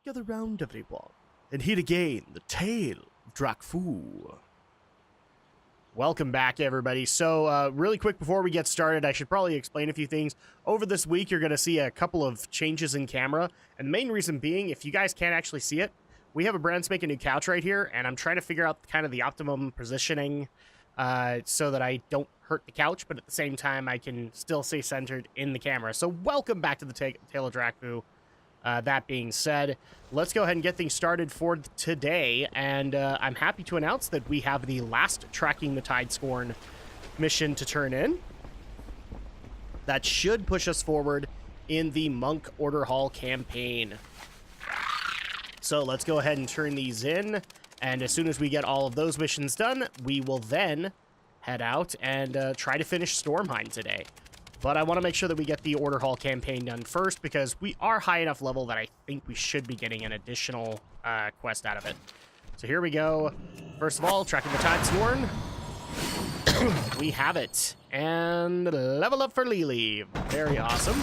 Gather round, everyone, and hear again the tale of Drakfu. Welcome back, everybody. So, really quick before we get started, I should probably explain a few things. Over this week, you're going to see a couple of changes in camera, and the main reason being, if you guys can't actually see it, we have a brand spanking new couch right here, and I'm trying to figure out kind of the optimum positioning so that I don't hurt the couch, but at the same time, I can still stay centered in the camera. So, welcome back to the Tale of Drakfu. That being said, let's go ahead and get things started for today, and I'm happy to announce that we have the last Tracking the Tidesworn mission to turn in. That should push us forward in the Monk Order Hall campaign. So let's go ahead and turn these in, and as soon as we get all of those missions done, we will then head out and try to finish Stormheim today. But I want to make sure that we get the Order Hall campaign done first, because we are high enough level that I think we should be getting an additional quest out of it. So here we go. First of all, Tracking the Tidesworn. We have it. And level up for Lily. Very awesome.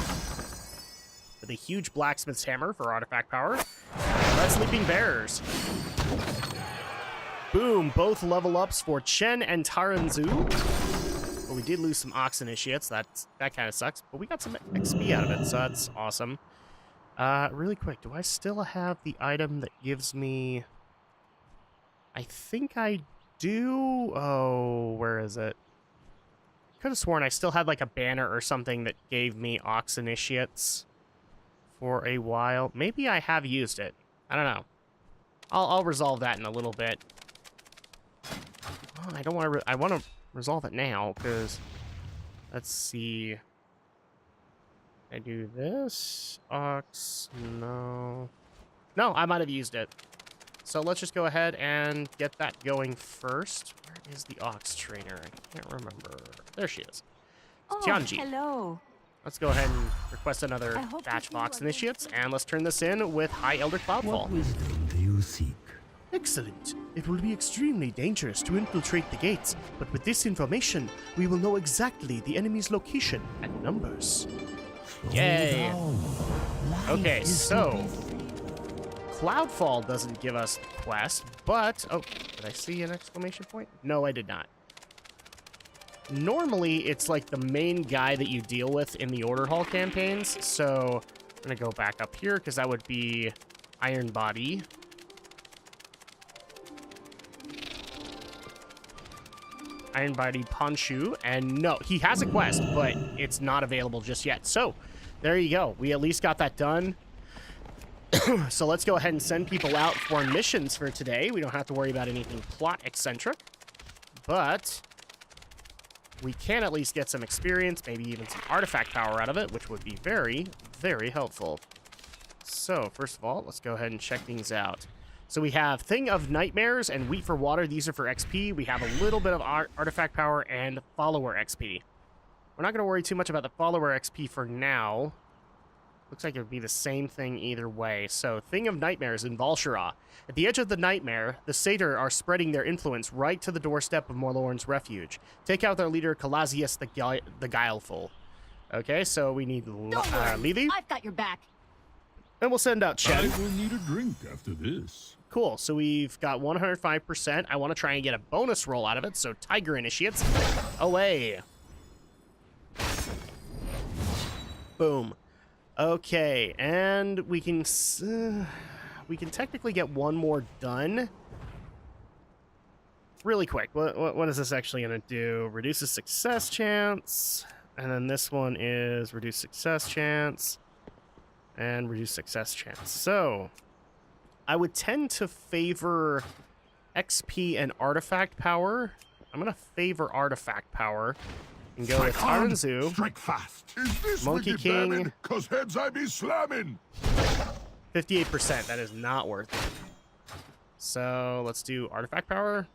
With a huge blacksmith's hammer for artifact power. Red Sleeping Bears. Boom. Both level ups for Chen and Taranzu. But we did lose some Ox Initiates. That kind of sucks. But we got some XP out of it, so that's awesome. Really quick, do I still have the item that gives me... I think I do. Oh, where is it? Could have sworn I still had like a banner or something that gave me Ox Initiates for a while. Maybe I have used it. I don't know. I'll resolve that in a little bit. Oh, I don't want to... I want to resolve it now, because let's see. I do this. Ox, no, I might have used it. So let's just go ahead and get that going first. Where is the Ox trainer? I can't remember. There she is. Oh, Tianji. hello. Let's go ahead and request another batch of Ox Initiates, and let's turn this in with High Elder Cloudfall. What wisdom do you seek? Excellent. It will be extremely dangerous to infiltrate the gates, but with this information, we will know exactly the enemy's location and numbers. Yay! Okay, so Cloudfall doesn't give us the quest, but... Oh, did I see an exclamation point? No, I did not. Normally, it's like the main guy that you deal with in the Order Hall campaigns, so I'm going to go back up here, because that would be Iron Body. Iron Body Ponshu, and no, he has a quest, but it's not available just yet. So, there you go. We at least got that done. So let's go ahead and send people out for missions for today. We don't have to worry about anything plot eccentric, but we can at least get some experience, maybe even some artifact power out of it, which would be very, very helpful. So, first of all, let's go ahead and check things out. So we have Thing of Nightmares and Wheat for Water. These are for XP. We have a little bit of artifact power and follower XP. We're not going to worry too much about the follower XP for now. Looks like it would be the same thing either way. So Thing of Nightmares in Valshara. At the edge of the nightmare, the Satyr are spreading their influence right to the doorstep of Morlorn's refuge. Take out their leader, Calazius the Guileful. Okay, so we need Levy. I've got your back. And we'll send out Chen. I will need a drink after this. Cool, so we've got 105%. I want to try and get a bonus roll out of it, so Tiger Initiates away. Boom. Okay, and we can technically get one more done. Really quick, what is this actually going to do? Reduces success chance, and then this one is reduce success chance, and reduce success chance. So I would tend to favor XP and artifact power. I'm going to favor artifact power and go with Taranzu. Strike fast. Is this Monkey King. Cause heads I be slamming. 58%. That is not worth it. So let's do artifact power.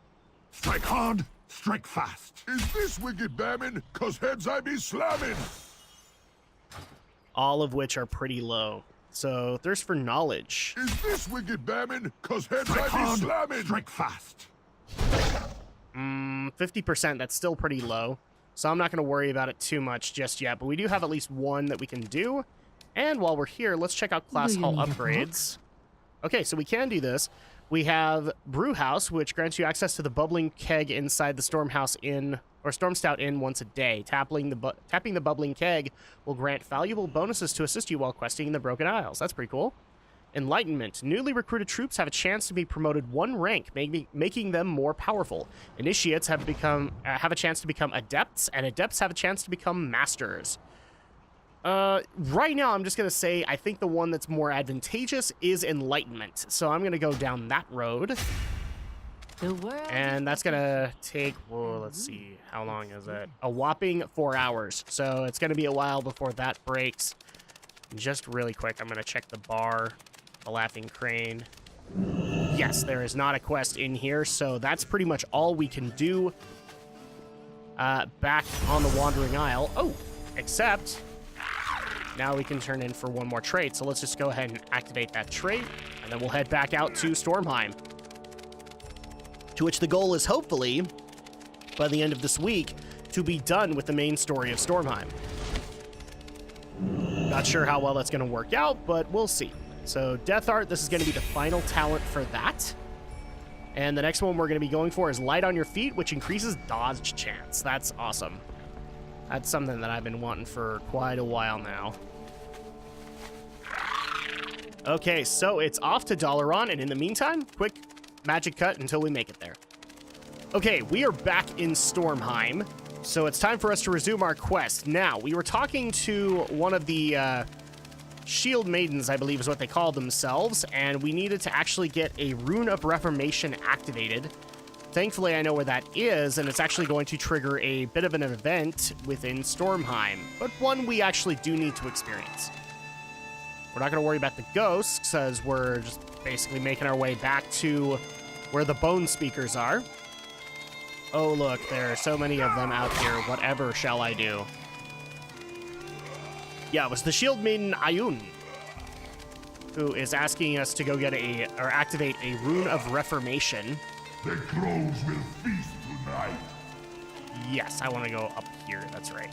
Strike hard. Strike fast. Is this wicked bamming? Cause heads I be slamming. All of which are pretty low. So Thirst for Knowledge. Is this wicked bamming? Cause heads I be slamming. Strike fast. 50%. That's still pretty low. So I'm not going to worry about it too much just yet. But we do have at least one that we can do. And while we're here, let's check out Class Hall upgrades. Okay, so we can do this. We have Brew House, which grants you access to the bubbling keg inside the Stormhouse Inn, or Storm Stout Inn once a day. Tapping the bubbling keg will grant valuable bonuses to assist you while questing in the Broken Isles. That's pretty cool. Enlightenment. Newly recruited troops have a chance to be promoted 1 rank, making them more powerful. Initiates have a chance to become adepts, and adepts have a chance to become masters. Right now, I'm just going to say I think the one that's more advantageous is Enlightenment. So I'm going to go down that road. And that's going to take, well, let's see, how long is it? A whopping 4 hours. So it's going to be a while before that breaks. Just really quick, I'm going to check the bar, the Laughing Crane. Yes, there is not a quest in here, so that's pretty much all we can do back on the Wandering Isle. Oh, except now we can turn in for 1 more trait. So let's just go ahead and activate that trait, and then we'll head back out to Stormheim. To which the goal is hopefully, by the end of this week, to be done with the main story of Stormheim. Not sure how well that's going to work out, but we'll see. So Death Art, this is going to be the final talent for that. And the next one we're going to be going for is Light on Your Feet, which increases dodge chance. That's awesome. That's something that I've been wanting for quite a while now. Okay, so it's off to Dalaran, and in the meantime, quick magic cut until we make it there. Okay, we are back in Stormheim, so it's time for us to resume our quest. Now, we were talking to one of the shieldmaidens, I believe is what they called themselves, and we needed to actually get a Rune of Reformation activated. Thankfully, I know where that is, and it's actually going to trigger a bit of an event within Stormheim, but one we actually do need to experience. We're not going to worry about the ghosts, as we're just basically making our way back to where the bone speakers are. Oh, look, there are so many of them out here. Whatever shall I do? Yeah, it was the shieldmaiden Ayun, who is asking us to go get or activate a Rune of Reformation. The crows will feast tonight. Yes, I want to go up here. That's right.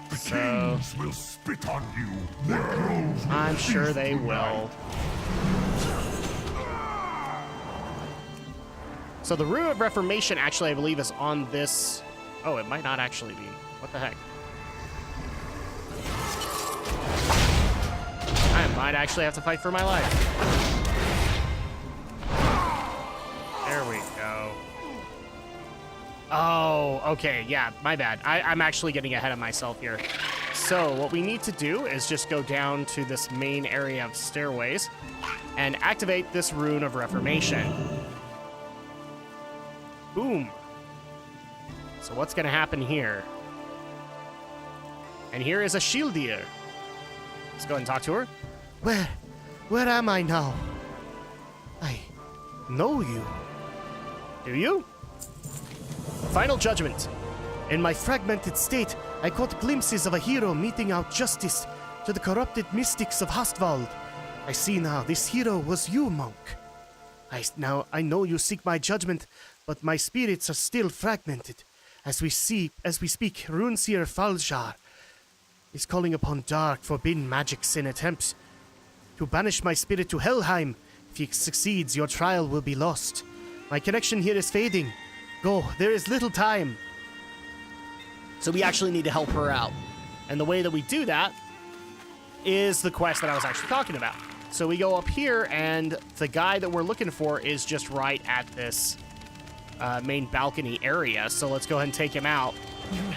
The kings will spit on you. The crows will I'm sure feast they tonight. will. So the Rune of Reformation, actually, I believe, is on this. Oh, it might not actually be. What the heck? I might actually have to fight for my life. There we go. Oh, okay. Yeah, my bad. I'm actually getting ahead of myself here. So what we need to do is just go down to this main area of stairways and activate this Rune of Reformation. Boom. So what's going to happen here? And here is a Shieldier. Let's go ahead and talk to her. Where am I now? I know you. Do you? Final judgment. In my fragmented state, I caught glimpses of a hero meting out justice to the corrupted mystics of Hastwald. I see now this hero was you, monk. I know you seek my judgment, but my spirits are still fragmented. As we speak, Runeseer Faljar is calling upon dark, forbidden magics in attempts to banish my spirit to Helheim. If he succeeds, your trial will be lost. My connection here is fading. Go, there is little time. So we actually need to help her out. And the way that we do that is the quest that I was actually talking about. So we go up here, and the guy that we're looking for is just right at this main balcony area. So let's go ahead and take him out.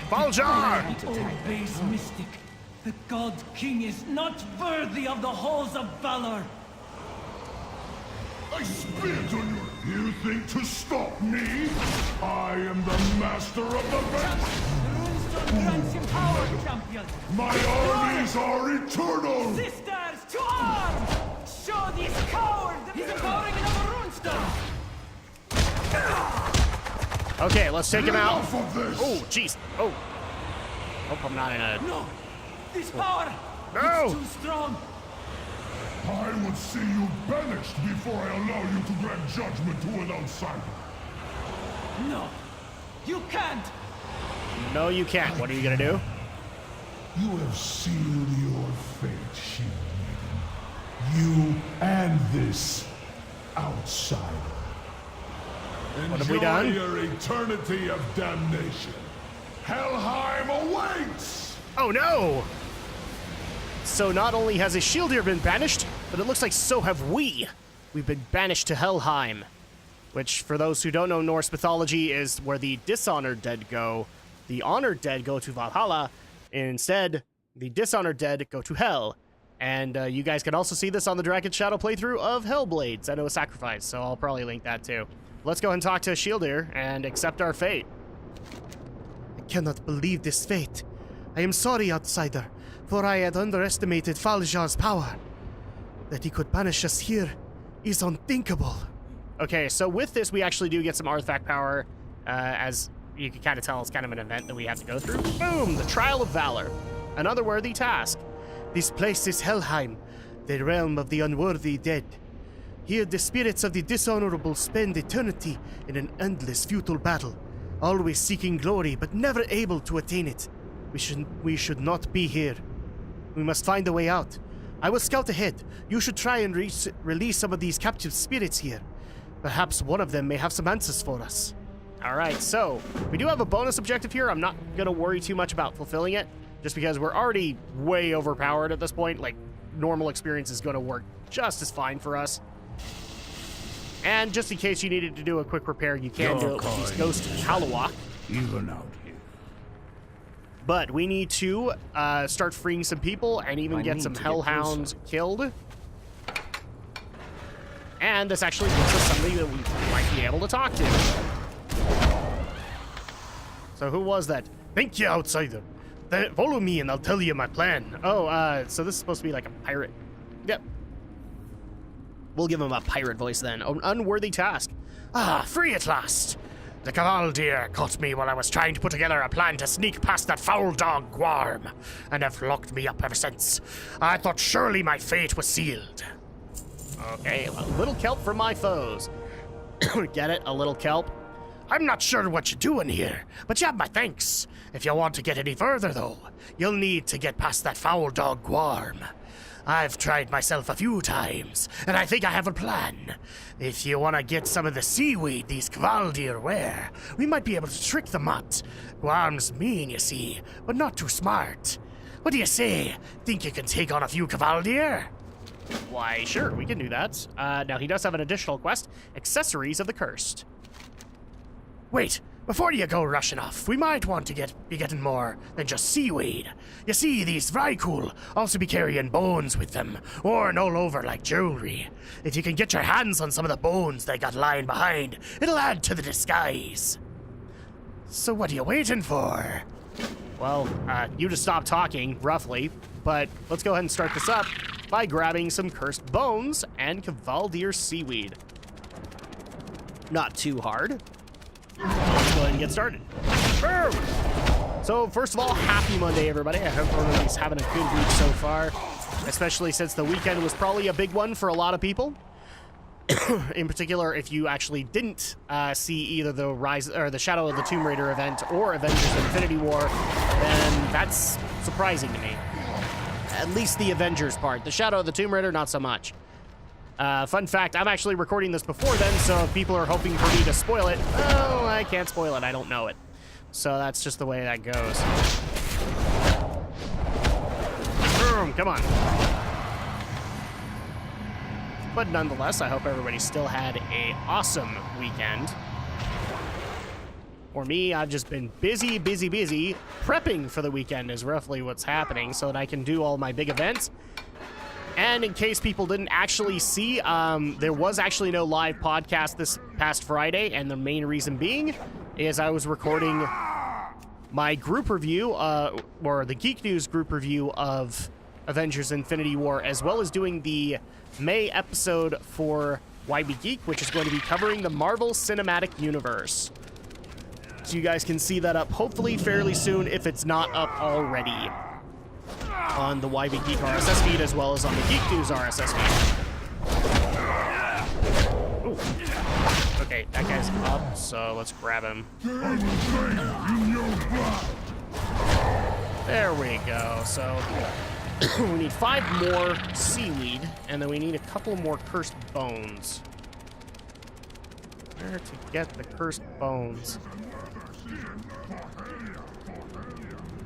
Faljar! Oh, base mystic, the god king is not worthy of the halls of valor. I spit on you. You think to stop me? I am the master of the bench. Runestone grants him power, champion. My armies are eternal. Sisters, to arms! Show this coward that he's empowering another runestone. Okay, let's take him out. Enough of this. Oh, jeez. Oh. Hope I'm not in a... No, this power No! is too strong. I would see you banished before I allow you to grant judgment to an outsider. No, you can't. No, you can't. What are you gonna do? You have sealed your fate, shieldmaiden. You and this outsider. What have we done? Enjoy your eternity of damnation. Helheim awaits! Oh no! So not only has his shield here been banished, but it looks like so have we. We've been banished to Helheim, which, for those who don't know Norse mythology, is where the dishonored dead go. The honored dead go to Valhalla. Instead, the dishonored dead go to Hell. And you guys can also see this on the Dragon Shadow playthrough of Hellblade, Senua Sacrifice, so I'll probably link that too. Let's go ahead and talk to Shieldir and accept our fate. I cannot believe this fate. I am sorry, outsider, for I had underestimated Faljar's power. That he could banish us here is unthinkable. Okay, so with this, we actually do get some artifact power. As you can kind of tell, it's kind of an event that we have to go through. Boom! The Trial of Valor. An unworthy task. This place is Helheim, the realm of the unworthy dead. Here the spirits of the dishonorable spend eternity in an endless futile battle, always seeking glory but never able to attain it. We should not be here. We must find a way out. I will scout ahead. You should try and release some of these captive spirits here. Perhaps one of them may have some answers for us. All right, so we do have a bonus objective here. I'm not going to worry too much about fulfilling it, just because we're already way overpowered at this point. Like, normal experience is going to work just as fine for us. And just in case you needed to do a quick repair, you can do it with these Ghost Halawak. Even out here. But we need to start freeing some people and even get some Hellhounds killed. And this actually gives us somebody that we might be able to talk to. So who was that? Thank you, outsider. Follow me and I'll tell you my plan. Oh, so this is supposed to be like a pirate. Yep. We'll give him a pirate voice then. An unworthy task. Ah, free at last. The Cavaldir caught me while I was trying to put together a plan to sneak past that foul dog Gwarm, and have locked me up ever since. I thought surely my fate was sealed. Okay, a little kelp for my foes. Get it? A little kelp? I'm not sure what you're doing here, but you have my thanks. If you want to get any further, though, you'll need to get past that foul dog Gwarm. I've tried myself a few times, and I think I have a plan. If you want to get some of the seaweed these Kvaldir wear, we might be able to trick them out. Gwarm's mean, you see, but not too smart. What do you say? Think you can take on a few Kvaldir? Why, sure, we can do that. Now, he does have an additional quest, Accessories of the Cursed. Wait, before you go rushing off, we might want to be getting more than just seaweed. You see, these Vrykul also be carrying bones with them, worn all over like jewelry. If you can get your hands on some of the bones they got lying behind, it'll add to the disguise. So what are you waiting for? Well, you just stop talking, roughly, but let's go ahead and start this up by grabbing some cursed bones and Kvaldir seaweed. Not too hard. Let's go ahead and get started. Boom! So, first of all, happy Monday, everybody. I hope everybody's having a good week so far, especially since the weekend was probably a big one for a lot of people. In particular, if you actually didn't see either the Rise or the Shadow of the Tomb Raider event or Avengers Infinity War, then that's surprising to me. At least the Avengers part. The Shadow of the Tomb Raider, not so much. Fun fact, I'm actually recording this before then, so if people are hoping for me to spoil it, well, I can't spoil it. I don't know it. So that's just the way that goes. Boom, come on. But nonetheless, I hope everybody still had an awesome weekend. For me, I've just been busy. Prepping for the weekend is roughly what's happening so that I can do all my big events. And in case people didn't actually see, there was actually no live podcast this past Friday, and the main reason being is I was recording my group review, or the Geek News group review of Avengers Infinity War, as well as doing the May episode for YB Geek, which is going to be covering the Marvel Cinematic Universe. So you guys can see that up hopefully fairly soon, if it's not up already, on the YB Geek RSS feed as well as on the Geek News RSS feed. Ooh. Okay, that guy's up, so let's grab him. There we go. So We need 5 more seaweed, and then we need a couple more cursed bones. Where to get the cursed bones?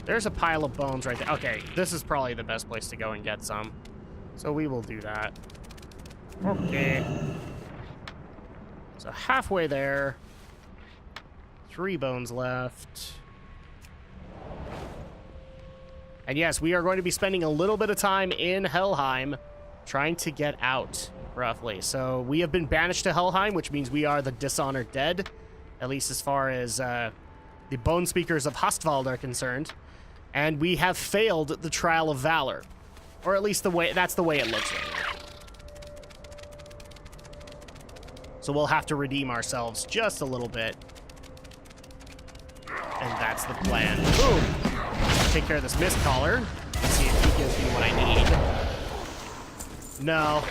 There's a pile of bones right there. Okay, this is probably the best place to go and get some. So we will do that. Okay. So halfway there. 3 bones left. And yes, we are going to be spending a little bit of time in Helheim trying to get out, roughly. So we have been banished to Helheim, which means we are the dishonored dead, at least as far as the bone speakers of Hostwald are concerned. And we have failed the trial of valor, or at least that's the way it looks right now. So we'll have to redeem ourselves just a little bit. And that's the plan. Boom! Take care of this mist collar. See if he gives me what I need. No.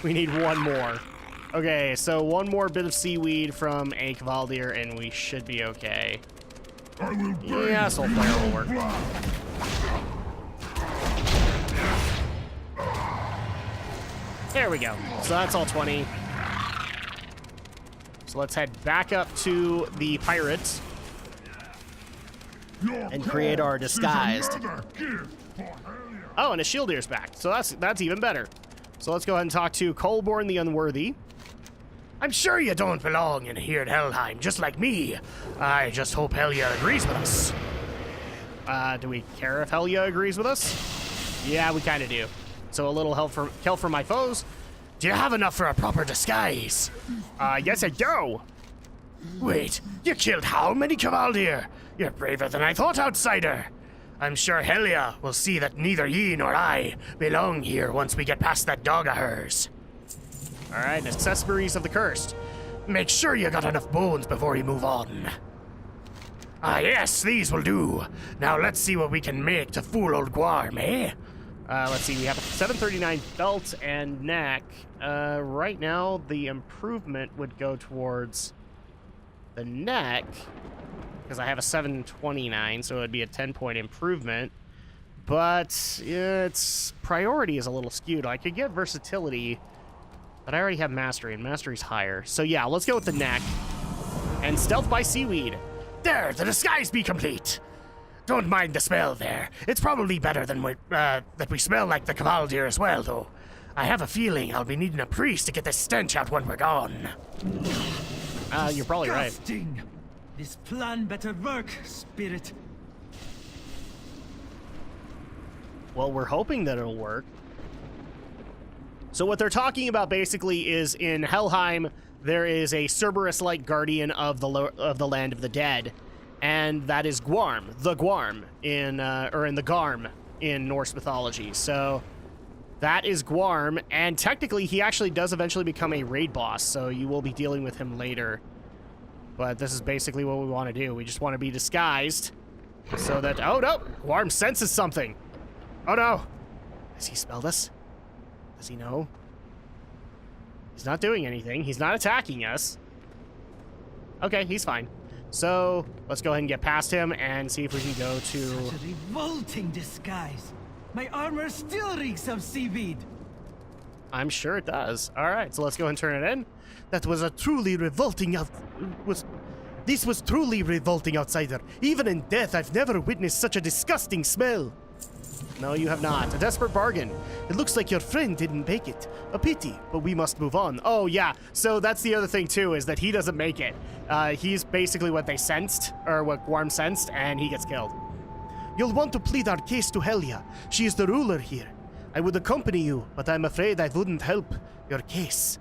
We need 1 more. Okay, so 1 more bit of seaweed from a Kvaldir, and we should be okay. Yeah, Soul Flare will work. There we go. So that's all 20. So let's head back up to the pirates and create our disguised. Oh, and a Shieldier's back. So that's even better. So let's go ahead and talk to Colborn the Unworthy. I'm sure you don't belong in here in Helheim, just like me. I just hope Helia agrees with us. Do we care if Helia agrees with us? Yeah, we kind of do. So a little help for my foes. Do you have enough for a proper disguise? Yes, I do. Wait, you killed how many Kvaldir? You're braver than I thought, outsider. I'm sure Helia will see that neither ye nor I belong here once we get past that dog of hers. All right, accessories of the cursed. Make sure you got enough bones before you move on. Ah, yes, these will do. Now let's see what we can make to fool old Guarm, eh? Let's see, we have a 739 belt and neck. Right now, the improvement would go towards the neck, because I have a 729, so it would be a 10-point improvement. But its priority is a little skewed. I could get versatility, but I already have mastery, and mastery's higher. So yeah, let's go with the neck. And stealth by seaweed. There, the disguise be complete. Don't mind the smell there. It's probably better than that we smell like the Kvaldir as well, though. I have a feeling I'll be needing a priest to get this stench out when we're gone. You're probably right. Disgusting. This plan better work, spirit. Well, we're hoping that it'll work. So what they're talking about basically is in Helheim, there is a Cerberus-like guardian of the land of the dead, and that is Guarm, the Guarm in the Garm in Norse mythology. So that is Guarm, and technically he actually does eventually become a raid boss, so you will be dealing with him later. But this is basically what we want to do. We just want to be disguised so that... Oh, no! Guarm senses something. Oh, no. Has he smelled us? Does he know? He's not doing anything. He's not attacking us. Okay, he's fine. So let's go ahead and get past him and see if we can go to... Such a revolting disguise. My armor still reeks of seaweed. I'm sure it does. All right, so let's go ahead and turn it in. That was a truly revolting This was truly revolting, outsider. Even in death, I've never witnessed such a disgusting smell. No, you have not. A desperate bargain. It looks like your friend didn't make it. A pity, but we must move on. Oh, yeah. So that's the other thing, too, is that he doesn't make it. He's basically what they sensed, or what Guarm sensed, and he gets killed. You'll want to plead our case to Helia. She is the ruler here. I would accompany you, but I'm afraid I wouldn't help your case.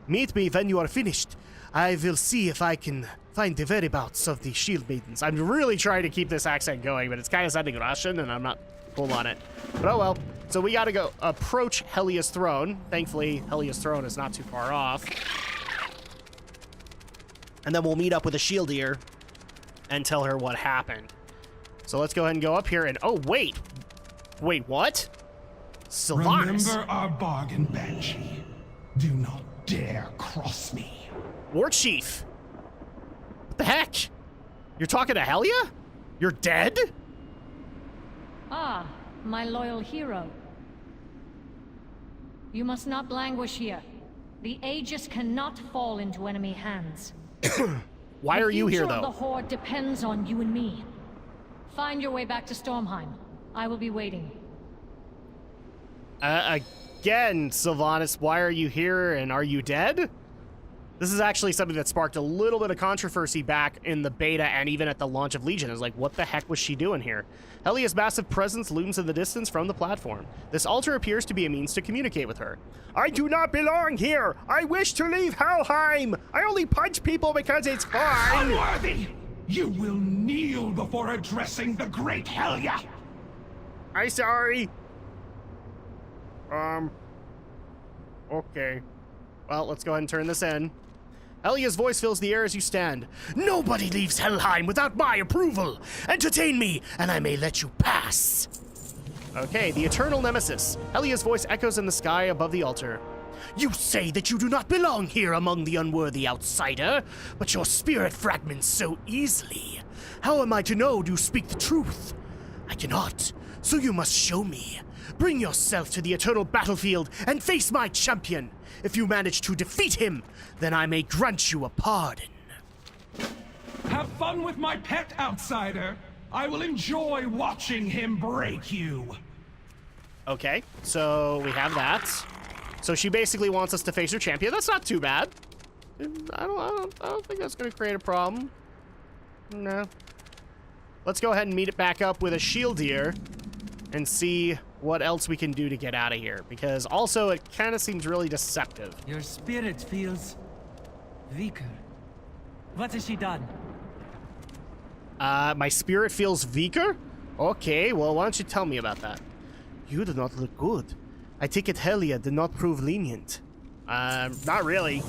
Meet me when you are finished. I will see if I can find the whereabouts of the shieldmaidens. I'm really trying to keep this accent going, but it's kind of sounding Russian, and I'm not cool on it. But oh well. So we gotta go approach Helia's throne. Thankfully, Helia's throne is not too far off. And then we'll meet up with a Shieldier and tell her what happened. So let's go ahead and go up here and... Oh, wait. Wait, what? Sylvanas. Remember our bargain, Banshee. Do not dare cross me. War Chief. What the heck? You're talking to Helia? You're dead? Ah, my loyal hero. You must not languish here. The Aegis cannot fall into enemy hands. Why are you here, The future though? of the Horde depends on you and me. Find your way back to Stormheim. I will be waiting. Again, Sylvanas, why are you here, and are you dead? This is actually something that sparked a little bit of controversy back in the beta and even at the launch of Legion. It's like, what the heck was she doing here? Helia's massive presence looms in the distance from the platform. This altar appears to be a means to communicate with her. I do not belong here! I wish to leave Helheim! I only punch people because it's fun! Unworthy! You will kneel before addressing the great Helia! I'm sorry. Okay. Well, let's go ahead and turn this in. Helia's voice fills the air as you stand. Nobody leaves Helheim without my approval. Entertain me, and I may let you pass. Okay, the eternal nemesis. Helia's voice echoes in the sky above the altar. You say that you do not belong here among the unworthy outsider, but your spirit fragments so easily. How am I to know you speak the truth? I cannot, so you must show me. Bring yourself to the eternal battlefield and face my champion. If you manage to defeat him, then I may grant you a pardon. Have fun with my pet, outsider. I will enjoy watching him break you. Okay, so we have that. So she basically wants us to face her champion. That's not too bad. I don't think that's going to create a problem. No. Let's go ahead and meet it back up with a shield here and see what else we can do to get out of here. Because also it kind of seems really deceptive. Your spirit feels weaker. What has she done? My spirit feels weaker? Okay, well, why don't you tell me about that? You do not look good. I take it Helia did not prove lenient. Not really.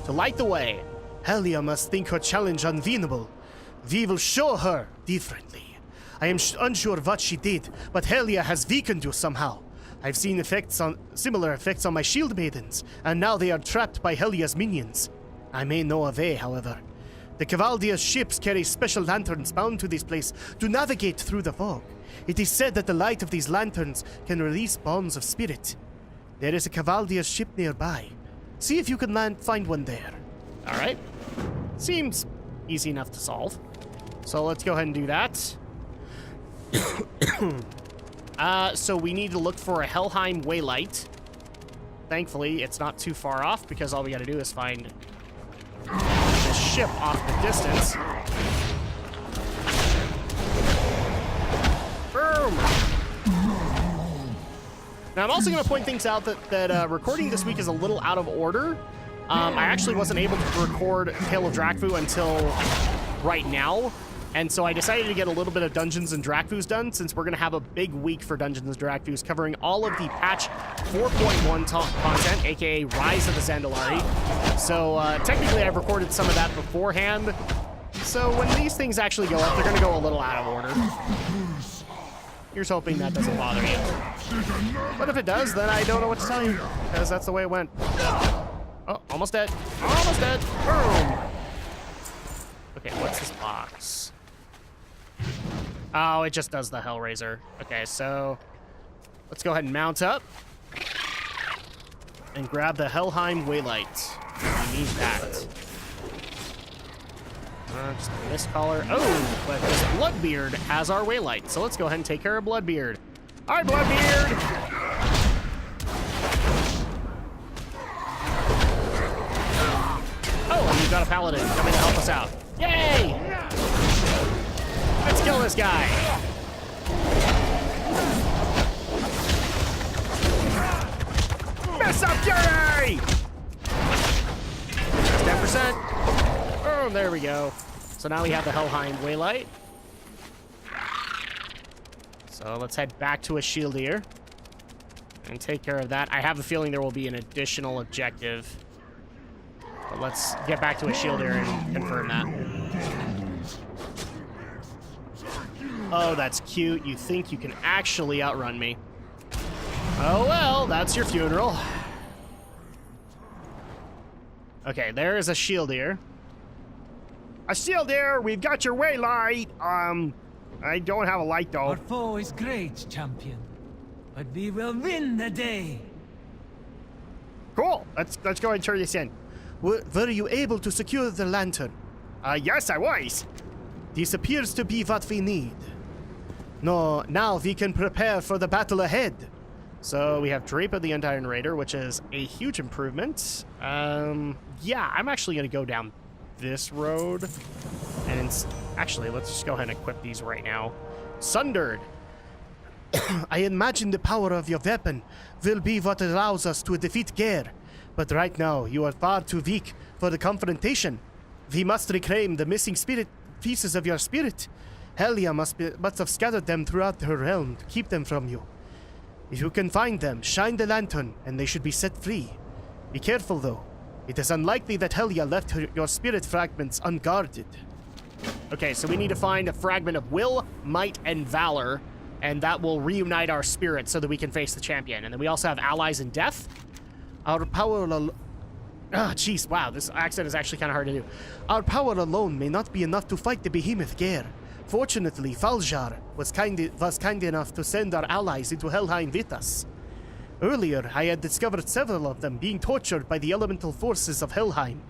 To light the way. Helia must think her challenge unwinnable. We will show her differently. I am unsure what she did, but Helia has weakened you somehow. I've seen similar effects on my shield maidens, and now they are trapped by Helia's minions. I may know a way, however. The Cavaldia's ships carry special lanterns bound to this place to navigate through the fog. It is said that the light of these lanterns can release bonds of spirit. There is a Cavaldia's ship nearby. See if you can find one there. All right. Seems easy enough to solve. So let's go ahead and do that. So we need to look for a Helheim waylight. Thankfully, it's not too far off because all we got to do is find the ship off the distance. Boom! Now, I'm also going to point things out that recording this week is a little out of order. I actually wasn't able to record Tale of Drakfu until right now, and so I decided to get a little bit of Dungeons and Drakfus done since we're going to have a big week for Dungeons and Drakfus covering all of the patch 4.1 content, aka Rise of the Zandalari. So technically I've recorded some of that beforehand, so when these things actually go up, they're going to go a little out of order. Here's hoping that doesn't bother you. But if it does, then I don't know what to tell you, because that's the way it went. Oh, almost dead. Almost dead. Boom. Okay, what's this box? Oh, it just does the Hellraiser. Okay, so let's go ahead and mount up and grab the Helheim waylight. We need that. Just this collar. Oh, but this Bloodbeard has our waylight, so let's go ahead and take care of Bloodbeard. All right, Bloodbeard. Oh, and we've got a paladin coming to help us out. Yay! Let's kill this guy. Mess up Fury! 10%. Oh, there we go. So now we have the Helheim waylight. So let's head back to a shield here and take care of that. I have a feeling there will be an additional objective. But let's get back to a shield here and confirm that. Oh, that's cute. You think you can actually outrun me. Oh well, that's your funeral. Okay, there is a shield here. A shield here, we've got your waylight. I don't have a light though. Our foe is great, champion. But we will win the day. Cool. Let's go ahead and turn this in. Were you able to secure the lantern? Yes, I was. This appears to be what we need. No, now we can prepare for the battle ahead. So we have Drape of the Undying Raider, which is a huge improvement. Yeah, I'm actually going to go down this road. And actually, let's just go ahead and equip these right now. Sundered. I imagine the power of your weapon will be what allows us to defeat Ger. But right now, you are far too weak for the confrontation. We must reclaim the missing pieces of your spirit. Helheim must have scattered them throughout her realm to keep them from you. If you can find them, shine the lantern, and they should be set free. Be careful, though. It is unlikely that Helheim left your spirit fragments unguarded. Okay, so we need to find a fragment of will, might, and valor, and that will reunite our spirit so that we can face the champion. And then we also have allies in death. Our power jeez, wow, this accent is actually kind of hard to do. Our power alone may not be enough to fight the behemoth Ger. Fortunately, Faljar was kind enough to send our allies into Helheim with us. Earlier, I had discovered several of them being tortured by the elemental forces of Helheim.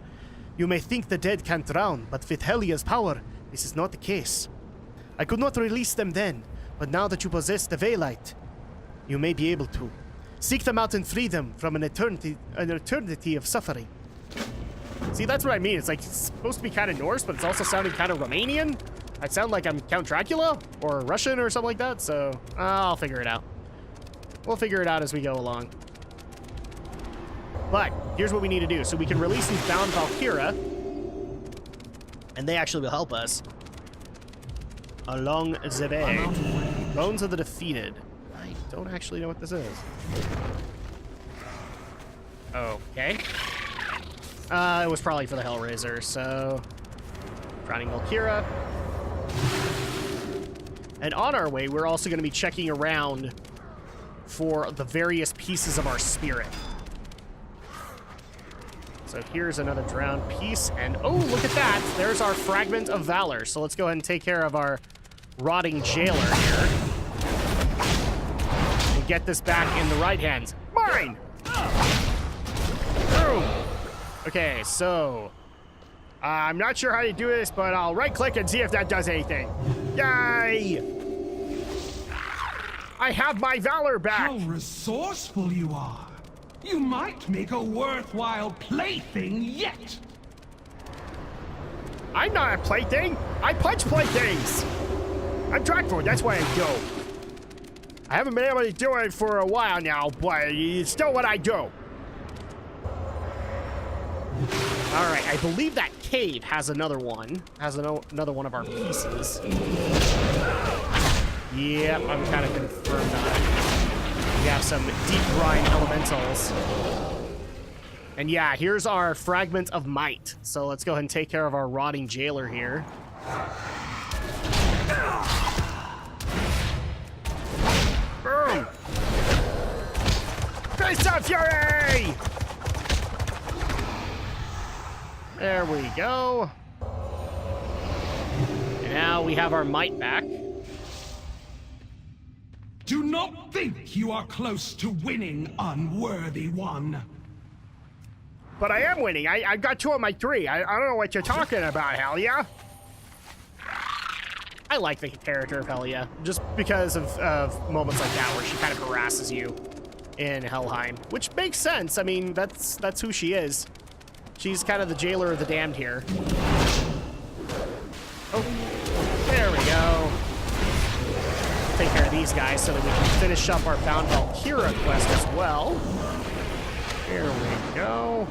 You may think the dead can't drown, but with Helia's power, this is not the case. I could not release them then, but now that you possess the Veilite, you may be able to. Seek them out and free them from an eternity of suffering. See, that's what I mean. It's like, it's supposed to be kind of Norse, but it's also sounding kind of Romanian. I sound like I'm Count Dracula or Russian or something like that, so I'll figure it out. We'll figure it out as we go along. But here's what we need to do. So we can release these bound Valkyra, and they actually will help us along the way. Bones of the Defeated. I don't actually know what this is. Okay. It was probably for the Hellraiser, so Drowning Valkyra. And on our way, we're also going to be checking around for the various pieces of our spirit. So here's another drowned piece, and oh, look at that! There's our fragment of valor. So let's go ahead and take care of our rotting jailer here. And get this back in the right hands. Mine! Boom! Okay, so I'm not sure how to do this, but I'll right-click and see if that does anything. Yay! I have my valor back! How resourceful you are! You might make a worthwhile plaything yet! I'm not a plaything! I punch playthings! I'm Drakfu, that's what I do. I haven't been able to do it for a while now, but it's still what I do. Alright, I believe that cave has another one. Has another one of our pieces. Yep, I'm kind of confirmed on it. We have some deep brine elementals. And yeah, here's our fragment of might. So let's go ahead and take care of our rotting jailer here. Boom! Face of Fury! There we go. And now we have our might back. Do not think you are close to winning, unworthy one. But I am winning. I got 2 of my 3. I don't know what you're talking about, Helia. I like the character of Helia, just because of moments like that where she kind of harasses you in Helheim, which makes sense. I mean, that's who she is. She's kind of the jailer of the damned here. Oh, there we go. Take care of these guys so that we can finish up our Bound Valkyra quest as well. Here we go.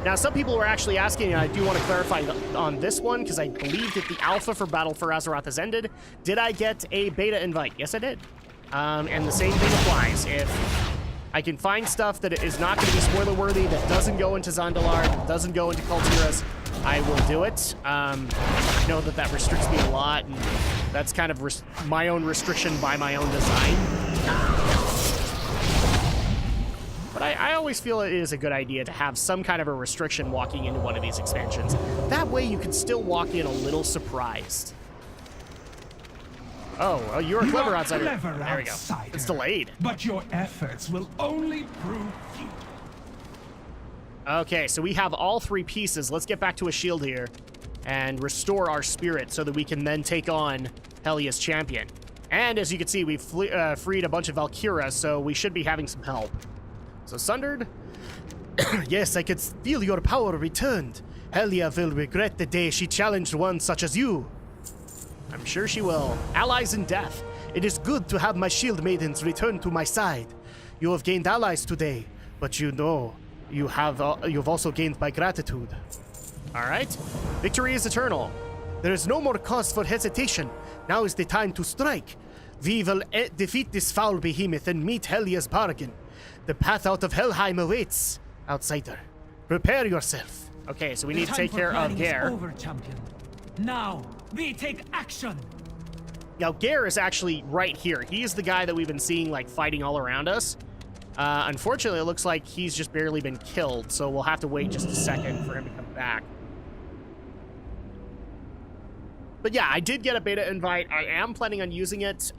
Now, some people were actually asking, and I do want to clarify on this one, because I believe that the alpha for Battle for Azeroth has ended. Did I get a beta invite? Yes, I did. And the same thing applies. If I can find stuff that is not going to be spoiler-worthy, that doesn't go into Zandalar, that doesn't go into Kultiras, I will do it. I know that restricts me a lot, and that's kind of my own restriction by my own design. But I always feel it is a good idea to have some kind of a restriction walking into one of these expansions. That way you can still walk in a little surprised. Oh, well, you're a clever outsider. There we go. It's delayed. but your efforts will only prove futile. Okay, so we have all 3 pieces. Let's get back to a shield here and restore our spirit so that we can then take on Hellia's champion. And as you can see, we've freed a bunch of Valkyras, so we should be having some help. So Sundered. Yes, I could feel your power returned. Hellia will regret the day she challenged one such as you. I'm sure she will. Allies in death. It is good to have my shield maidens return to my side. You have gained allies today, but you know you've also gained my gratitude. All right. Victory is eternal. There is no more cause for hesitation. Now is the time to strike. We will defeat this foul behemoth and meet Hellia's bargain. The path out of Helheim awaits, outsider. Prepare yourself. Okay, so we need to take care of Gare. Over, champion. Now, we take action. Now, Gare is actually right here. He's the guy that we've been seeing, like, fighting all around us. Unfortunately, it looks like he's just barely been killed, so we'll have to wait just a second for him to come back. But yeah, I did get a beta invite. I am planning on using it.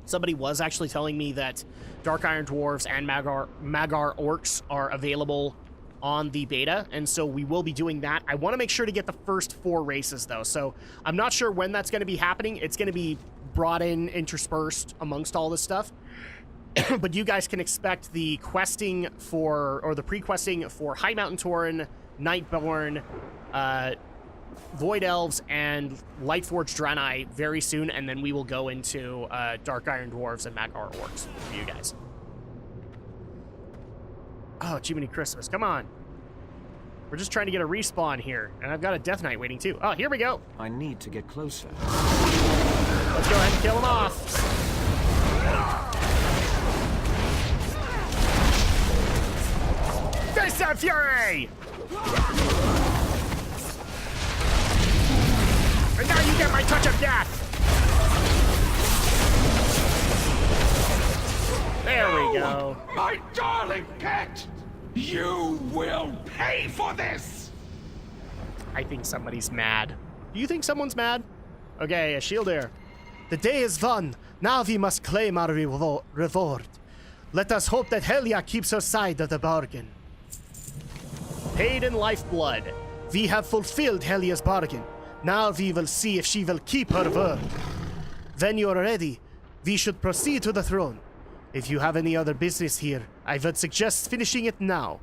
Somebody was actually telling me that Dark Iron Dwarves and Magar Orcs are available on the beta, and so we will be doing that. I want to make sure to get the first 4 races, though, so I'm not sure when that's going to be happening. It's going to be brought in, interspersed amongst all this stuff. But you guys can expect the questing for, or the pre-questing for High Mountain Tauren, Nightborn, Void Elves, and Lightforged Draenei very soon, and then we will go into Dark Iron Dwarves and Magar Orcs for you guys. Oh, Jiminy Christmas, come on. We're just trying to get a respawn here, and I've got a Death Knight waiting too. Oh, here we go. I need to get closer. Let's go ahead and kill him off. Face of Fury! And now you get my touch of death! There we go. My darling pet! You will pay for this! I think somebody's mad. Do you think someone's mad? Okay, a shield here. The day is won. Now we must claim our reward. Let us hope that Hellia keeps her side of the bargain. Paid in lifeblood. We have fulfilled Hellia's bargain. Now we will see if she will keep her word. When you are ready, we should proceed to the throne. If you have any other business here, I would suggest finishing it now.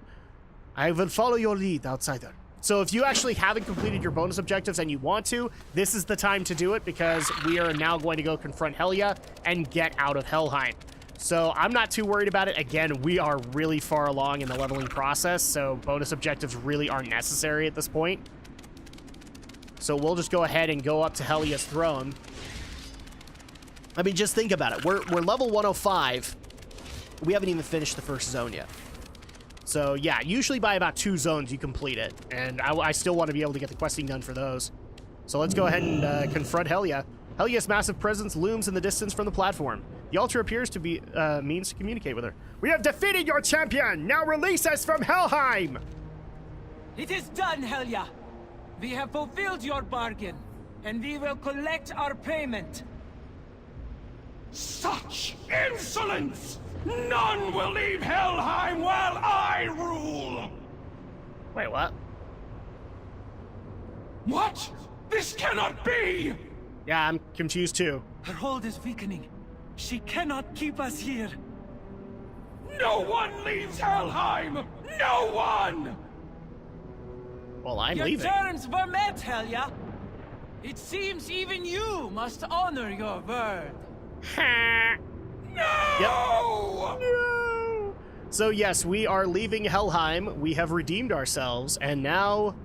I will follow your lead, outsider. So if you actually haven't completed your bonus objectives and you want to, this is the time to do it, because we are now going to go confront Hellia and get out of Helheim. So I'm not too worried about it. Again, we are really far along in the leveling process, so bonus objectives really aren't necessary at this point. So we'll just go ahead and go up to Hellia's throne. I mean, just think about it. We're level 105. We haven't even finished the first zone yet. So yeah, usually by about 2 zones you complete it. And I still want to be able to get the questing done for those. So let's go ahead and confront Hellia. Hellia's massive presence looms in the distance from the platform. The altar appears to be means to communicate with her. We have defeated your champion! Now release us from Helheim! It is done, Hellia. We have fulfilled your bargain, and we will collect our payment. Such insolence! None will leave Helheim while I rule! Wait, what? What? This cannot be! Yeah, I'm confused too. Her hold is weakening. She cannot keep us here. No one leaves Helheim! No one! Well, I'm Your leaving. terms were met, Hellia. It seems even you must honor your word. No! No! So yes, we are leaving Helheim. We have redeemed ourselves, and now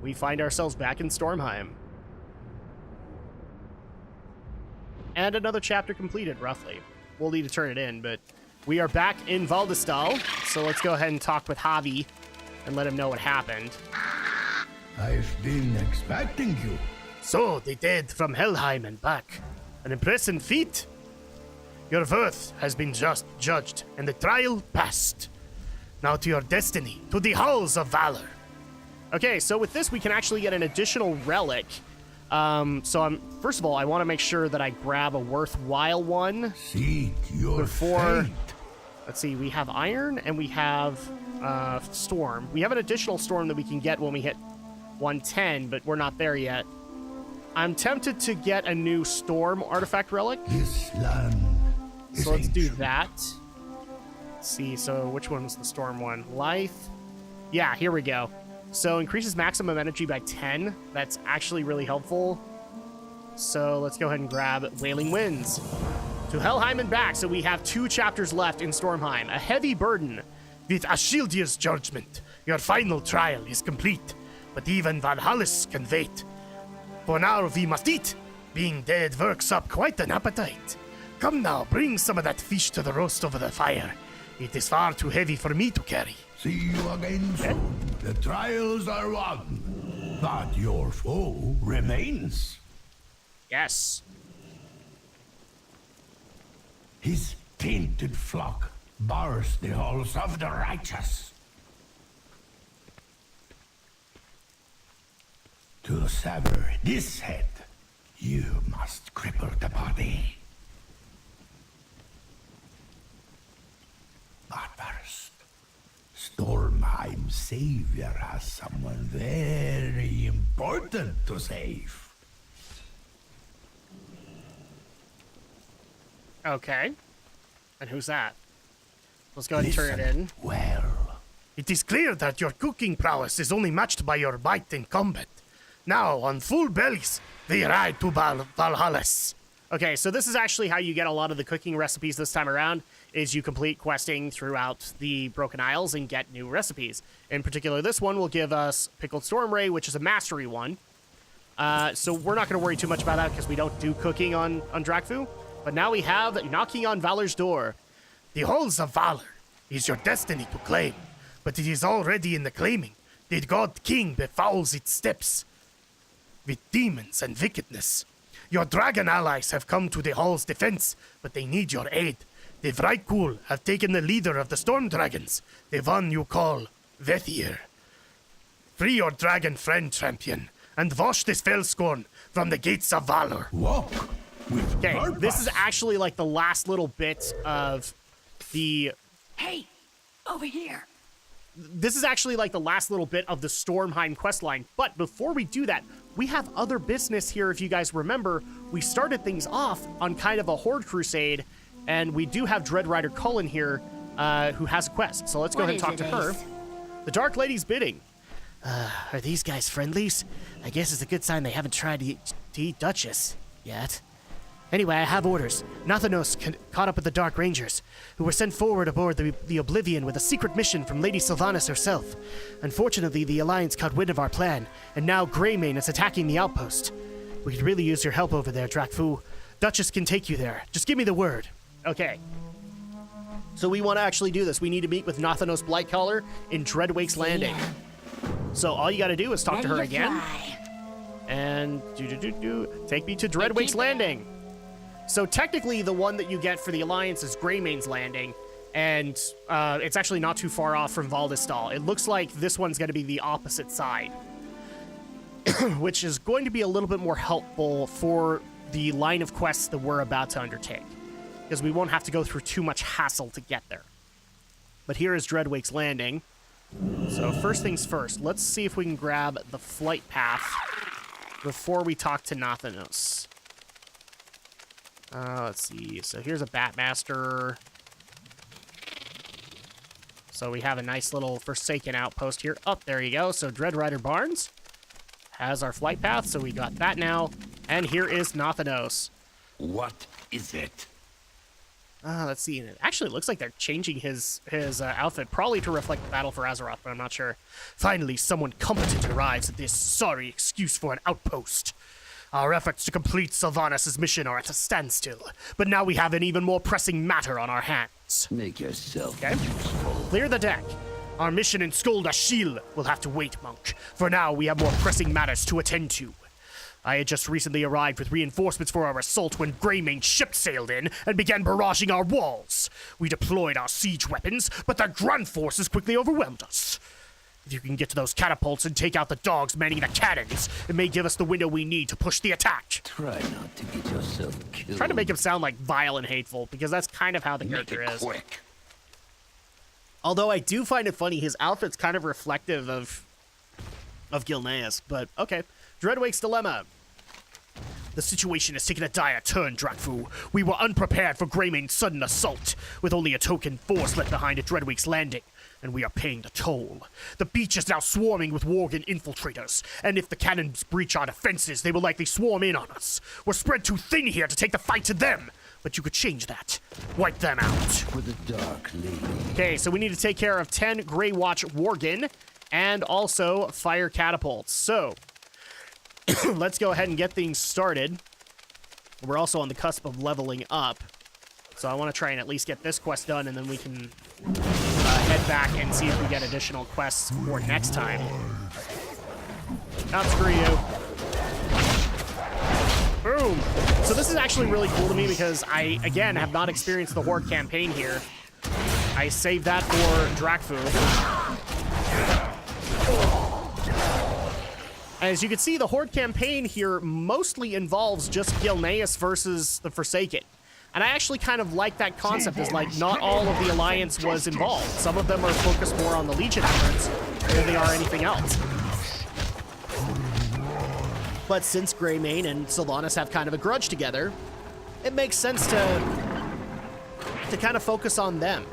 we find ourselves back in Stormheim. And another chapter completed, roughly. We'll need to turn it in, but we are back in Valdestal, so let's go ahead and talk with Javi and let him know what happened. I've been expecting you. So, the dead from Helheim and back. An impressive feat. Your worth has been just judged, and the trial passed. Now to your destiny, to the halls of valor. Okay, so with this, we can actually get an additional relic First of all, I want to make sure that I grab a worthwhile one Seek your before. fate. Let's see, we have iron and we have storm. We have an additional storm that we can get when we hit 110, but we're not there yet. I'm tempted to get a new storm artifact relic. This land is So let's do ancient. that. Let's see, so which one's the storm one? Lithe. Yeah, here we go. So increases maximum energy by 10. That's actually really helpful. So let's go ahead and grab Wailing Winds. To Helheim and back, so we have 2 chapters left in Stormheim. A heavy burden. With Ashildier's judgment, your final trial is complete, but even Valhallis can wait. For now, we must eat. Being dead works up quite an appetite. Come now, bring some of that fish to the roast over the fire. It is far too heavy for me to carry. See you again soon. The trials are won, but your foe remains. Yes. His tainted flock bars the halls of the righteous. To sever this head, you must cripple the body. But first, Stormheim's savior has someone very important to save. Okay. And who's that? Let's go ahead and turn it in. Well, It is clear that your cooking prowess is only matched by your bite in combat. Now, on full bellies, we ride to Valhallis. Okay, so this is actually how you get a lot of the cooking recipes this time around, is you complete questing throughout the Broken Isles and get new recipes. In particular, this one will give us Pickled Storm Ray, which is a mastery one. So we're not going to worry too much about that because we don't do cooking on Drakfu. But now we have Knocking on Valor's Door. The halls of Valor is your destiny to claim, but it is already in the claiming. The God King befouls its steps with demons and wickedness. Your dragon allies have come to the hall's defense, but they need your aid. The Vrykul have taken the leader of the storm dragons, the one you call Vethir. Free your dragon friend, champion, and wash this fellscorn from the gates of Valor. walk with Okay, purpose. this is actually like the last little bit of the... Hey, over here. This is actually like the last little bit of the Stormheim questline. But before we do that, we have other business here. If you guys remember, we started things off on kind of a horde crusade, and we do have Dread Rider Cullen here, who has a quest. So let's go ahead and talk to her. The Dark Lady's bidding. Are these guys friendlies? I guess it's a good sign they haven't tried to eat Duchess yet. Anyway, I have orders. Nathanos caught up with the Dark Rangers, who were sent forward aboard the Oblivion with a secret mission from Lady Sylvanas herself. Unfortunately, the Alliance caught wind of our plan, and now Greymane is attacking the outpost. We could really use your help over there, Drakfu. Duchess can take you there. Just give me the word. Okay. So we want to actually do this. We need to meet with Nathanos Blightcaller in Dreadwake's Landing. So all you got to do is talk to her again. And take me to Dreadwake's Landing. So technically, the one that you get for the Alliance is Greymane's Landing, and it's actually not too far off from Valdistal. It looks like this one's going to be the opposite side, which is going to be a little bit more helpful for the line of quests that we're about to undertake, because we won't have to go through too much hassle to get there. But here is Dreadwake's Landing. So first things first, let's see if we can grab the flight path before we talk to Nathanos. Let's see. So here's a Batmaster. So we have a nice little Forsaken outpost here. Oh, there you go. So Dread Rider Barnes has our flight path. So we got that now. And here is Nathanos. What is it? Let's see. It actually looks like they're changing his outfit, probably to reflect the battle for Azeroth, but I'm not sure. Finally, someone competent arrives at this sorry excuse for an outpost. Our efforts to complete Sylvanas' mission are at a standstill, but now we have an even more pressing matter on our hands. Make yourself Okay. Clear the deck. Our mission in Skuld Ashil will have to wait, Monk. For now, we have more pressing matters to attend to. I had just recently arrived with reinforcements for our assault when Greymane's ship sailed in and began barraging our walls. We deployed our siege weapons, but their ground forces quickly overwhelmed us. If you can get to those catapults and take out the dogs manning the cannons, it may give us the window we need to push the attack. Try not to get yourself killed. Trying to make him sound like vile and hateful, because that's kind of how the Make character it is. quick. Although I do find it funny, his outfit's kind of reflective of Gilneas, but okay. Dreadwake's Dilemma. The situation has taken a dire turn, Drakfu. We were unprepared for Greymane's sudden assault, with only a token force left behind at Dreadwake's Landing, and we are paying the toll. The beach is now swarming with Worgen infiltrators, and if the cannons breach our defenses, they will likely swarm in on us. We're spread too thin here to take the fight to them, but you could change that. Wipe them out. For the Dark Lady. Okay, so we need to take care of 10 Grey Watch Worgen, and also fire catapults. So, let's go ahead and get things started. We're also on the cusp of leveling up. So I want to try and at least get this quest done, and then we can head back and see if we get additional quests for next time. Not screw you. Boom. So this is actually really cool to me because I, again, have not experienced the Horde campaign here. I saved that for Drakfu. As you can see, the Horde campaign here mostly involves just Gilneas versus the Forsaken. And I actually kind of like that concept, is like not all of the Alliance was involved. Some of them are focused more on the Legion efforts than they are anything else. But since Greymane and Sylvanas have kind of a grudge together, it makes sense to kind of focus on them.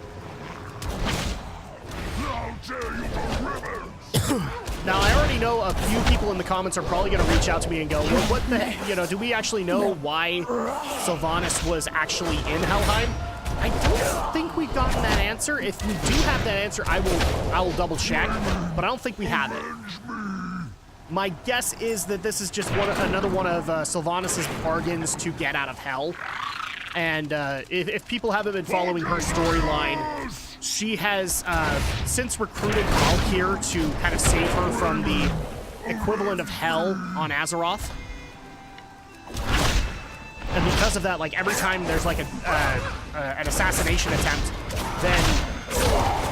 Now, I already know a few people in the comments are probably going to reach out to me and go, well, what the heck, you know, do we actually know why Sylvanas was actually in Helheim? I don't think we've gotten that answer. If we do have that answer, I will double check, but I don't think we have it. My guess is that this is just another one of Sylvanas' bargains to get out of hell. And if people haven't been following her storyline, she has since recruited Valkyr to kind of save her from the equivalent of hell on Azeroth. And because of that, like every time there's like an assassination attempt, then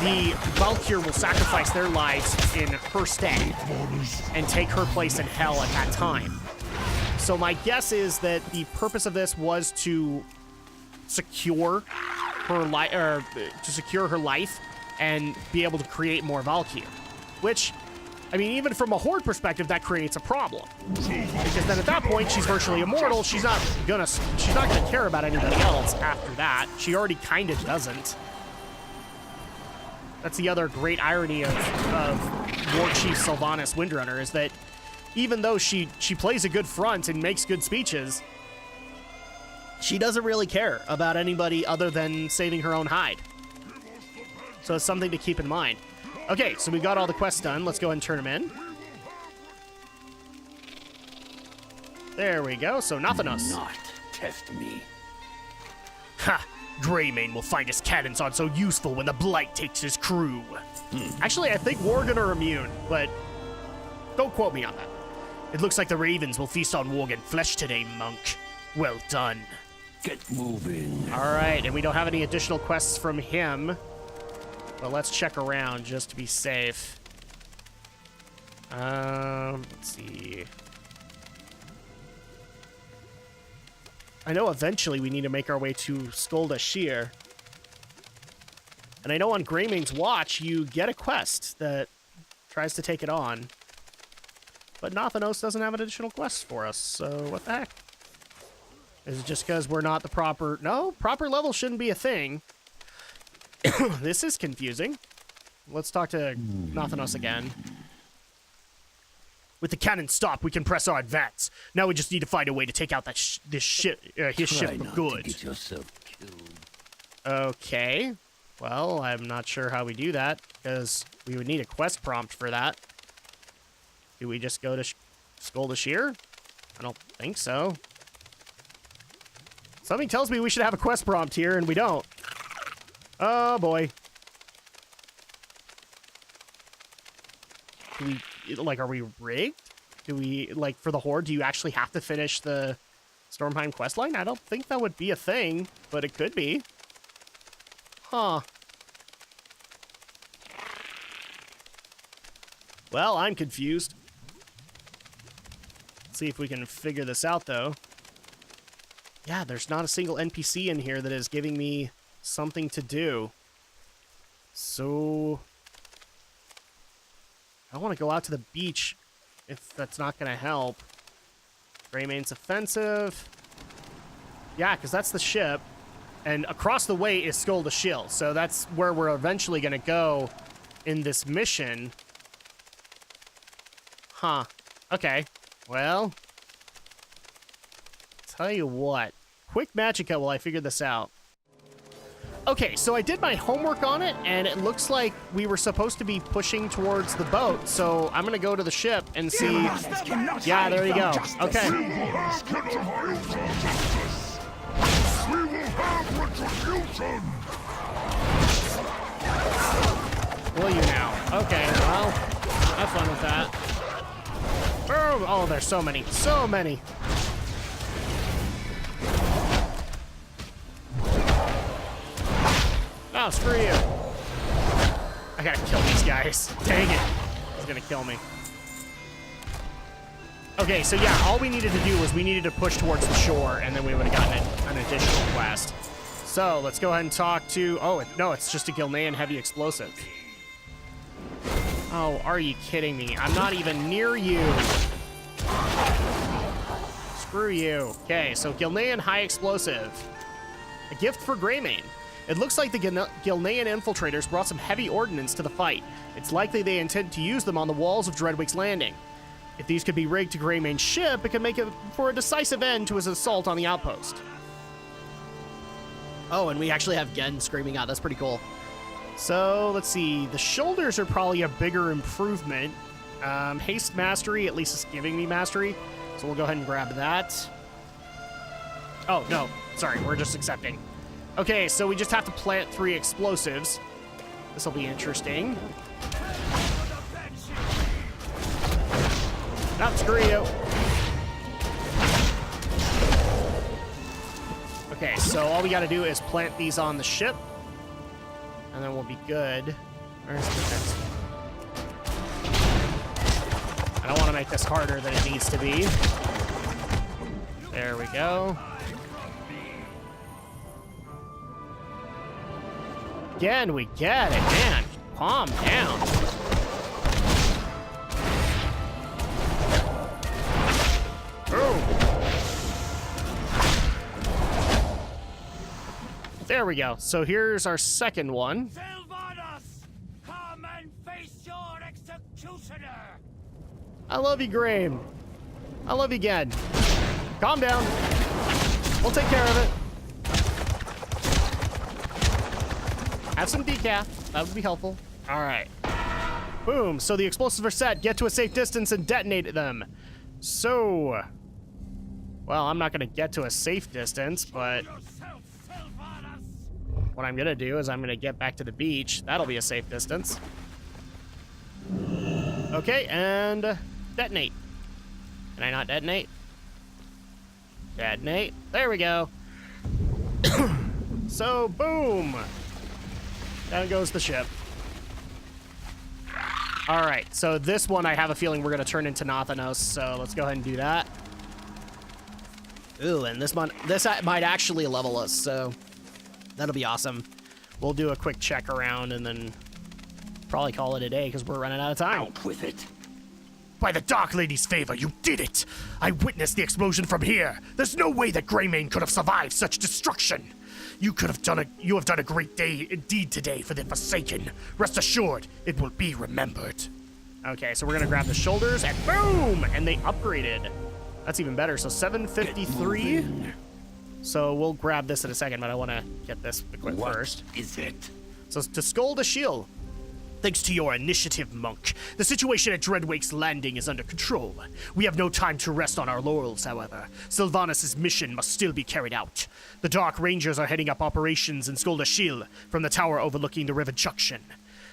the Valkyr will sacrifice their lives in her stead and take her place in hell at that time. So my guess is that the purpose of this was to secure her life and be able to create more Valkyr, which, I mean, even from a Horde perspective, that creates a problem, because then at that point she's virtually immortal. She's not gonna care about anybody else after that. She already kind of doesn't. That's the other great irony of War Chief Sylvanas Windrunner, is that even though she plays a good front and makes good speeches, she doesn't really care about anybody other than saving her own hide. So it's something to keep in mind. Okay, so we got all the quests done. Let's go ahead and turn them in. There we go. So Nathanos. Not test me. Ha! Greymane will find his cannons aren't so useful when the Blight takes his crew. Actually, I think Worgen are immune, but don't quote me on that. It looks like the Ravens will feast on Worgen flesh today, monk. Well done. Get moving. All right, and we don't have any additional quests from him. But let's check around just to be safe. Let's see. I know eventually we need to make our way to Skolda Shear. And I know on Greymane's Watch, you get a quest that tries to take it on. But Nathanos doesn't have an additional quest for us, so what the heck? Is it just because we're not the proper... No, proper level shouldn't be a thing. This is confusing. Let's talk to Nathanos again. With the cannon stopped, we can press our advance. Now we just need to find a way to take out that his ship Try for not good. to get yourself killed. Okay. Well, I'm not sure how we do that, because we would need a quest prompt for that. Do we just go to Skolda Shear? I don't think so. Something tells me we should have a quest prompt here, and we don't. Oh, boy. Do we, like, are we rigged? Do we, like, for the Horde, do you actually have to finish the Stormheim questline? I don't think that would be a thing, but it could be. Huh. Well, I'm confused. Let's see if we can figure this out, though. Yeah, there's not a single NPC in here that is giving me something to do. So I want to go out to the beach if that's not going to help. Greymaine's offensive. Yeah, because that's the ship. And across the way is Skull the Shield. So that's where we're eventually going to go in this mission. Huh. Okay. Well, tell you what. Quick magicka while I figure this out. Okay, so I did my homework on it, and it looks like we were supposed to be pushing towards the boat, so I'm gonna go to the ship and see... Yeah, there you go. Okay. We will have retribution! Will you now? Okay, well, have fun with that. Boom! Oh, there's so many. So many. Oh, screw you. I gotta kill these guys. Dang it. He's gonna kill me. Okay, so yeah, all we needed to do was we needed to push towards the shore, and then we would have gotten an additional quest. So, let's go ahead and talk to... Oh, no, it's just a Gilnean heavy explosive. Oh, are you kidding me? I'm not even near you. Screw you. Okay, so Gilnean high explosive. A gift for Greymane. It looks like the Gilnean infiltrators brought some heavy ordnance to the fight. It's likely they intend to use them on the walls of Dreadwick's Landing. If these could be rigged to Greymane's ship, it could make it for a decisive end to his assault on the outpost. Oh, and we actually have Gen screaming out. That's pretty cool. So, let's see. The shoulders are probably a bigger improvement. Haste mastery, at least it's giving me mastery. So we'll go ahead and grab that. Oh, no. Sorry, we're just accepting. Okay, so we just have to plant 3 explosives. This will be interesting. Not screw you. Okay, so all we gotta do is plant these on the ship. And then we'll be good. Where's the next one? I don't want to make this harder than it needs to be. There we go. Again, we get it, man. Calm down. Boom. There we go. So here's our second one. Sylvanas, come and face your executioner. I love you, Graham. I love you again. Calm down. We'll take care of it. Have some decaf. That would be helpful. All right. Boom. So the explosives are set. Get to a safe distance and detonate them. So, well, I'm not going to get to a safe distance, but what I'm going to do is I'm going to get back to the beach. That'll be a safe distance. Okay, and detonate. Can I not detonate? Detonate. There we go. So, boom. Down goes the ship. All right, so this one I have a feeling we're going to turn into Nathanos, so let's go ahead and do that. Ooh, and this might actually level us, so that'll be awesome. We'll do a quick check around and then probably call it a day because we're running out of time. Out with it. By the Dark Lady's favor, you did it! I witnessed the explosion from here. There's no way that Greymane could have survived such destruction. You have done a great day indeed today for the Forsaken. Rest assured, it will be remembered. Okay, so we're gonna grab the shoulders and boom! And they upgraded. That's even better, so 753. So we'll grab this in a second, but I wanna get this equipped first. What is it? So to Skull the Shield. Thanks to your initiative, Monk, the situation at Dreadwake's Landing is under control. We have no time to rest on our laurels, however. Sylvanas' mission must still be carried out. The Dark Rangers are heading up operations in Skull the Shield from the tower overlooking the river junction.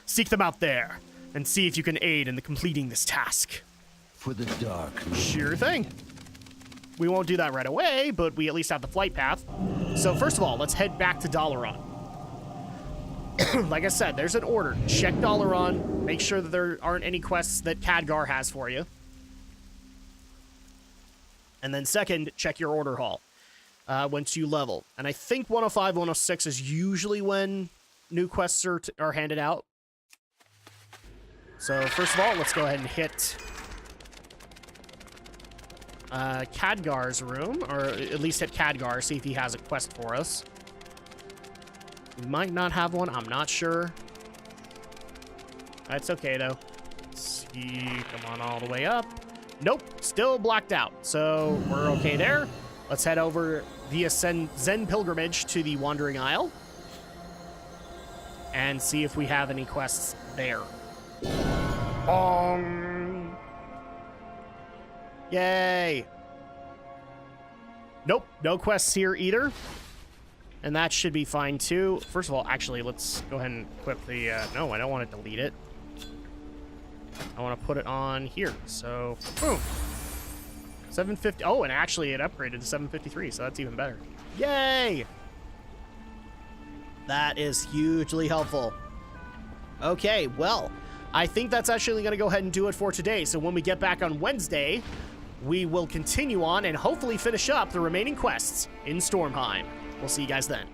Seek them out there, and see if you can aid in completing this task. For the dark. Sure thing. We won't do that right away, but we at least have the flight path. So first of all, let's head back to Dalaran. like I said, there's an order. Check Dalaran. Make sure that there aren't any quests that Khadgar has for you. And then second, check your order hall once you level. And I think 105, 106 is usually when new quests are handed out. So first of all, let's go ahead and hit Khadgar's room, or at least hit Khadgar, see if he has a quest for us. We might not have one, I'm not sure. That's okay, though. Let's see, come on all the way up. Nope, still blocked out, so we're okay there. Let's head over via Zen Pilgrimage to the Wandering Isle and see if we have any quests there. Bong! Yay! Nope, no quests here either. And that should be fine too. First of all, actually, let's go ahead and equip the... no, I don't want to delete it. I want to put it on here. So, boom. 750. Oh, and actually it upgraded to 753, so that's even better. Yay! That is hugely helpful. Okay, well, I think that's actually going to go ahead and do it for today. So when we get back on Wednesday, we will continue on and hopefully finish up the remaining quests in Stormheim. We'll see you guys then.